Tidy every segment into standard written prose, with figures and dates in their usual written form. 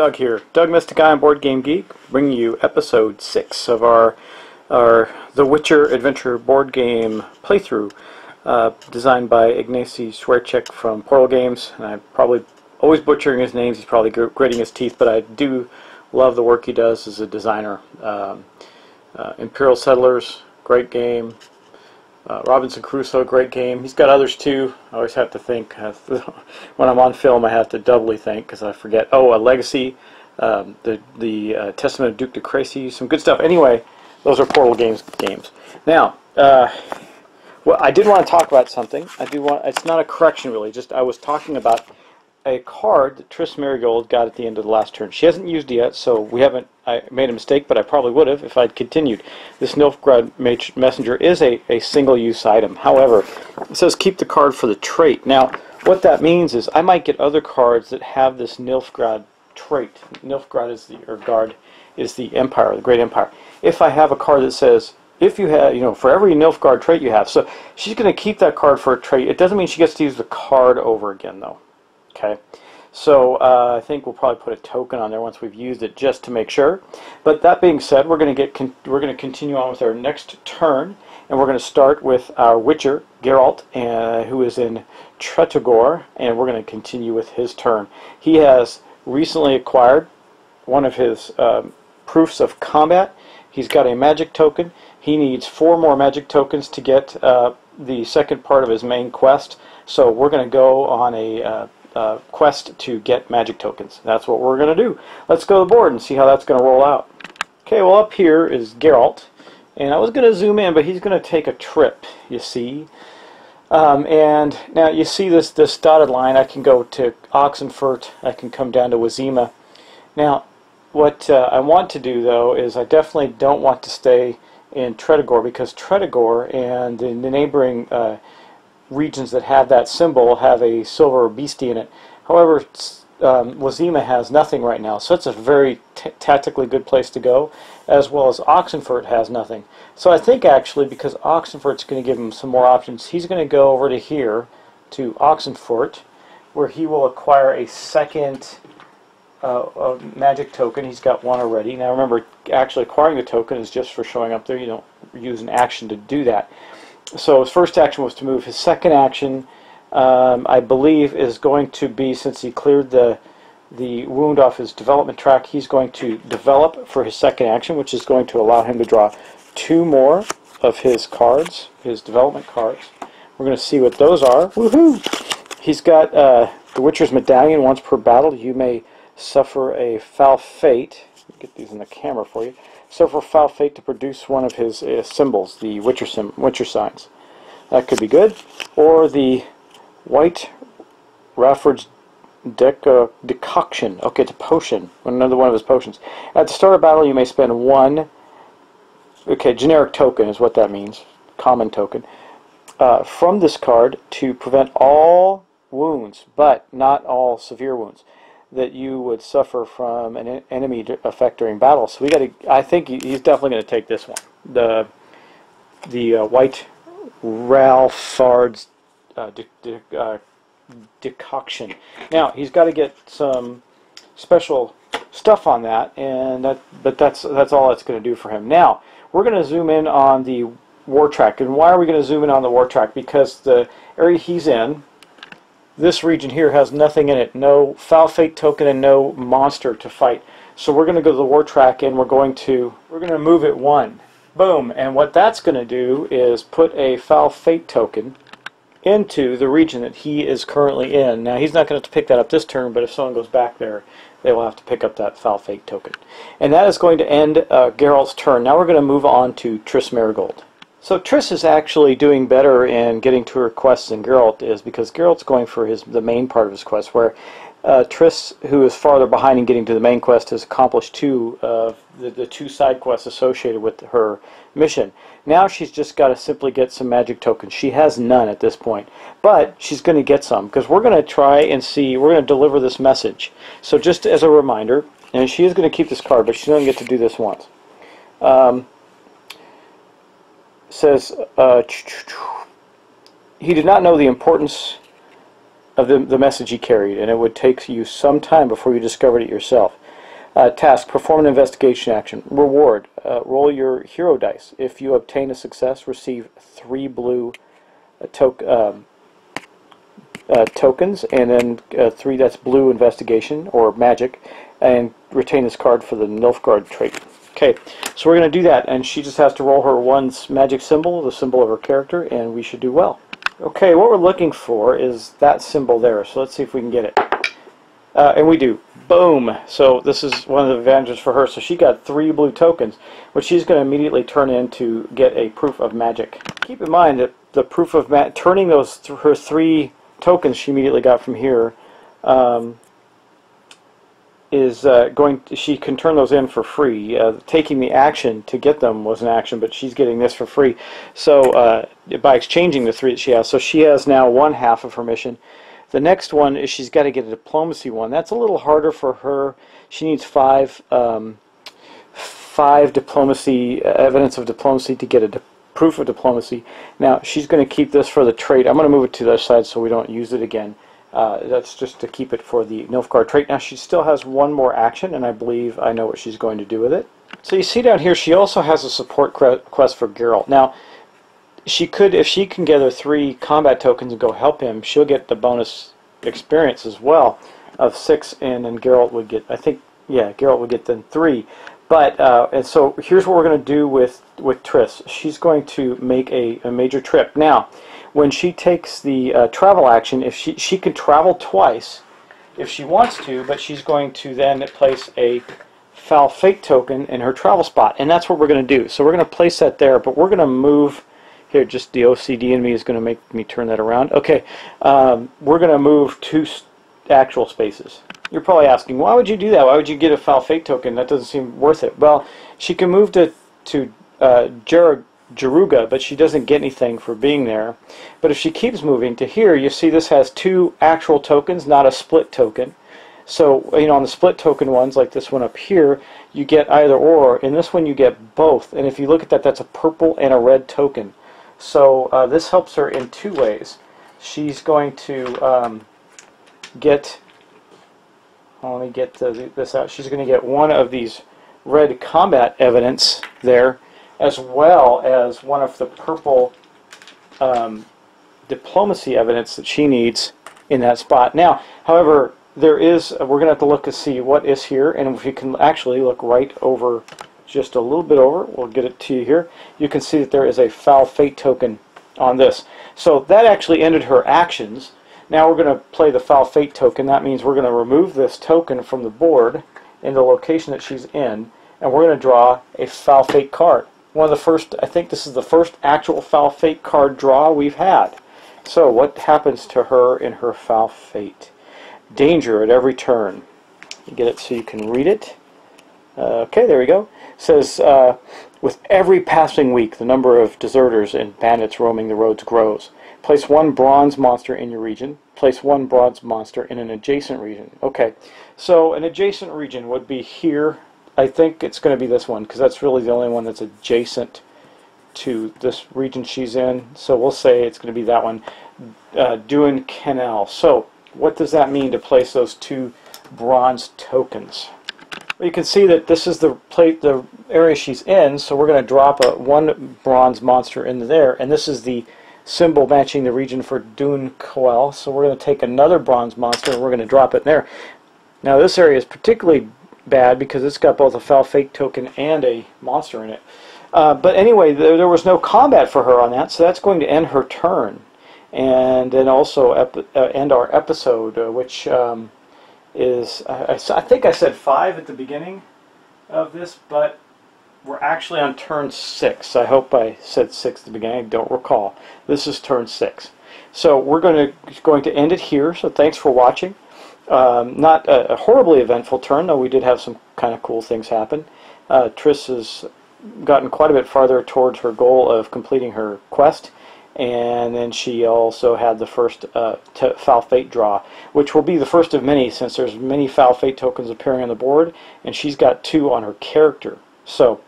Doug here. Doug Mystic Eye on Board Game Geek, bringing you episode 6 of our The Witcher Adventure board game playthrough, designed by Ignacy Swerchek from Portal Games. And I'm probably always butchering his names. He's probably gritting his teeth, but I do love the work he does as a designer. Imperial Settlers, great game. Robinson Crusoe, great game. He's got others too. I always have to think. When I'm on film, I have to doubly think because I forget. Oh, Legacy, the Testament of Duke de Crecy, some good stuff. Anyway, those are Portal Games games. Now, well, I did want to talk about something. It's not a correction really. Just I was talking about a card that Triss Merigold got at the end of the last turn. She hasn't used it yet, so we haven't. I made a mistake, but I probably would have if I'd continued. This Nilfgaard Messenger is a single-use item. However, it says keep the card for the trait. Now, what that means is I might get other cards that have this Nilfgaard trait. Nilfgaard is the Empire, the Great Empire. If I have a card that says if you have, for every Nilfgaard trait you have, so she's going to keep that card for a trait. It doesn't mean she gets to use the card over again, though. Okay, so I think we'll probably put a token on there once we've used it just to make sure. But that being said, we're going to continue on with our next turn, and we're going to start with our Witcher Geralt, who is in Tretogor, and we're going to continue with his turn. He has recently acquired one of his proofs of combat. He's got a magic token. He needs 4 more magic tokens to get the second part of his main quest. So we're going to go on a quest to get magic tokens. That's what we're going to do. Let's go to the board and see how that's going to roll out. Okay, well up here is Geralt, and I was going to zoom in, but he's going to take a trip, you see. And now you see this dotted line. I can go to Oxenfurt, I can come down to Wazima. Now, what I want to do, though, is I definitely don't want to stay in Tretogor, because Tretogor and the neighboring regions that have that symbol have a silver beastie in it. However, Wazima has nothing right now, so it's a very tactically good place to go, as well as Oxenfurt has nothing. So I think actually, because Oxenfurt's going to give him some more options, he's going to go over to here, to Oxenfurt, where he will acquire a second magic token. He's got one already. Now remember, actually acquiring the token is just for showing up there. You don't use an action to do that. So his first action was to move. His second action, I believe, is going to be, since he cleared the wound off his development track, he's going to develop for his second action, which is going to allow him to draw 2 more of his cards, his development cards. We're going to see what those are. Woohoo! He's got the Witcher's Medallion. Once per battle, you may suffer a foul fate. Let me get these in the camera for you. Suffer foul fate to produce one of his symbols, the Witcher signs. That could be good. Or the White Rafford's Decoction. Okay, it's a potion. Another one of his potions. At the start of battle, you may spend 1. Okay, generic token is what that means. Common token. From this card to prevent all wounds, but not all severe wounds, that you would suffer from an enemy effect during battle. So we got to. I think he's definitely going to take this one. The White Rafford's Decoction. Now he's got to get some special stuff on that, but that's all it's going to do for him. Now we're going to zoom in on the war track. And why are we going to zoom in on the war track? Because the area he's in, this region here, has nothing in it. No foul fate token and no monster to fight. So we're going to go to the war track, and we're going to move it 1. Boom. And what that's going to do is put a foul fate token into the region that he is currently in. Now he's not going to pick that up this turn, but if someone goes back there, they will have to pick up that foul fate token. And that is going to end Geralt's turn. Now we're going to move on to Triss Merigold. So Triss is actually doing better in getting to her quests than Geralt is, because Geralt's going for the main part of his quest, where Triss, who is farther behind in getting to the main quest, has accomplished 2 of the 2 side quests associated with her mission. Now she's just got to simply get some magic tokens. She has none at this point, but she's going to get some, because we're going to try and see, we're going to deliver this message. So just as a reminder, and she is going to keep this card, but she's going to get to do this once. Says, he did not know the importance of the message he carried, and it would take you some time before you discovered it yourself. Task, perform an investigation action. Reward, roll your hero dice. If you obtain a success, receive 3 blue tokens, and then 3 that's blue investigation or magic, and retain this card for the Nilfgaard trait. Okay, so we're going to do that, and she just has to roll her 1 magic symbol, the symbol of her character, and we should do well. Okay, what we're looking for is that symbol there, so let's see if we can get it. And we do. Boom! So this is one of the advantages for her. So she got 3 blue tokens, which she's going to immediately turn in to get a proof of magic. Keep in mind that the proof of turning those her 3 tokens she immediately got from here she can turn those in for free. Taking the action to get them was an action, but she's getting this for free. So by exchanging the 3 that she has, so she has now 1/2 of her mission. The next one is she's got to get a diplomacy one. That's a little harder for her. She needs 5 diplomacy evidence of diplomacy to get a proof of diplomacy. Now she's going to keep this for the trait. I'm going to move it to the other side so we don't use it again. That's just to keep it for the Nilfgaard trait. Now she still has 1 more action, and I believe I know what she's going to do with it. So you see down here, she also has a support quest for Geralt. Now she could, if she can gather 3 combat tokens and go help him, she'll get the bonus experience as well of 6, and then Geralt would get, I think, yeah, Geralt would get then 3. But and so here's what we're going to do with Triss. She's going to make a major trip. Now, when she takes the travel action, if she can travel twice if she wants to, but she's going to then place a foul fate token in her travel spot, and that's what we're going to do. So we're going to place that there, but we're going to move. Here, just the OCD in me is going to make me turn that around. Okay, we're going to move 2 actual spaces. You're probably asking, why would you do that? Why would you get a foul fate token? That doesn't seem worth it. Well, she can move to Jaruga, but she doesn't get anything for being there. But if she keeps moving to here, you see this has 2 actual tokens, not a split token. So, you know, on the split token ones, like this one up here, you get either or. In this one, you get both. And if you look at that, that's a purple and a red token. So this helps her in 2 ways. She's going to get, let me get this out. She's going to get 1 of these red combat evidence there, as well as 1 of the purple diplomacy evidence that she needs in that spot. Now, however, there is, we're going to have to look to see what is here, and if you can actually look right over, just a little bit over, we'll get it to you here, you can see that there is a foul fate token on this. So that actually ended her actions. Now we're going to play the foul fate token. That means we're going to remove this token from the board in the location that she's in, and we're going to draw a foul fate card. One of the first, I think this is the first actual foul fate card draw we've had. So what happens to her in her foul fate? Danger at every turn. You get it so you can read it. Okay, there we go. It says, with every passing week, the number of deserters and bandits roaming the roads grows. Place 1 bronze monster in your region. Place 1 bronze monster in an adjacent region. Okay, so an adjacent region would be here. I think it's going to be this one, because that's really the only one that's adjacent to this region she's in. So we'll say it's going to be that one, Duin Canal. So what does that mean to place those 2 bronze tokens? Well, you can see that this is the area she's in, so we're going to drop 1 bronze monster into there, and this is the symbol matching the region for Duin Coel. So we're going to take another bronze monster and we're going to drop it in there. Now this area is particularly bad because it's got both a foul fate token and a monster in it. But anyway, there was no combat for her on that, so that's going to end her turn. And then also end our episode, which is, I think I said 5 at the beginning of this, but we're actually on turn 6. I hope I said 6 at the beginning. I don't recall. This is turn 6. So we're going to end it here. So thanks for watching. Not a horribly eventful turn, though we did have some kind of cool things happen. Triss has gotten quite a bit farther towards her goal of completing her quest, and then she also had the first foul fate draw, which will be the first of many, since there's many foul fate tokens appearing on the board, and she's got 2 on her character. So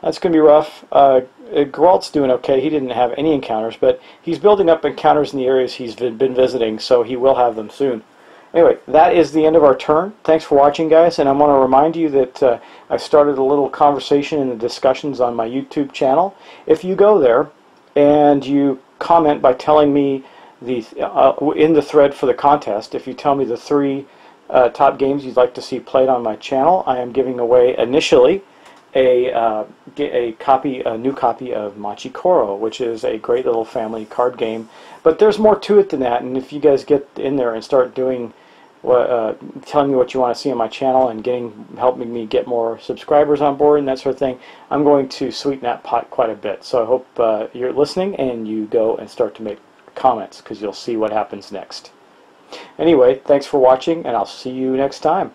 that's going to be rough. Geralt's doing okay. He didn't have any encounters, but he's building up encounters in the areas he's been visiting, so he will have them soon. Anyway, that is the end of our turn. Thanks for watching, guys, and I want to remind you that I started a little conversation in the discussions on my YouTube channel. If you go there and you comment by telling me in the thread for the contest, if you tell me the 3 top games you'd like to see played on my channel, I am giving away initially a new copy of Machi Koro, which is a great little family card game. But there's more to it than that, and if you guys get in there and start doing telling me what you want to see on my channel and helping me get more subscribers on board and that sort of thing, I'm going to sweeten that pot quite a bit. So I hope you're listening and you go and start to make comments, because you'll see what happens next. Anyway, thanks for watching, and I'll see you next time.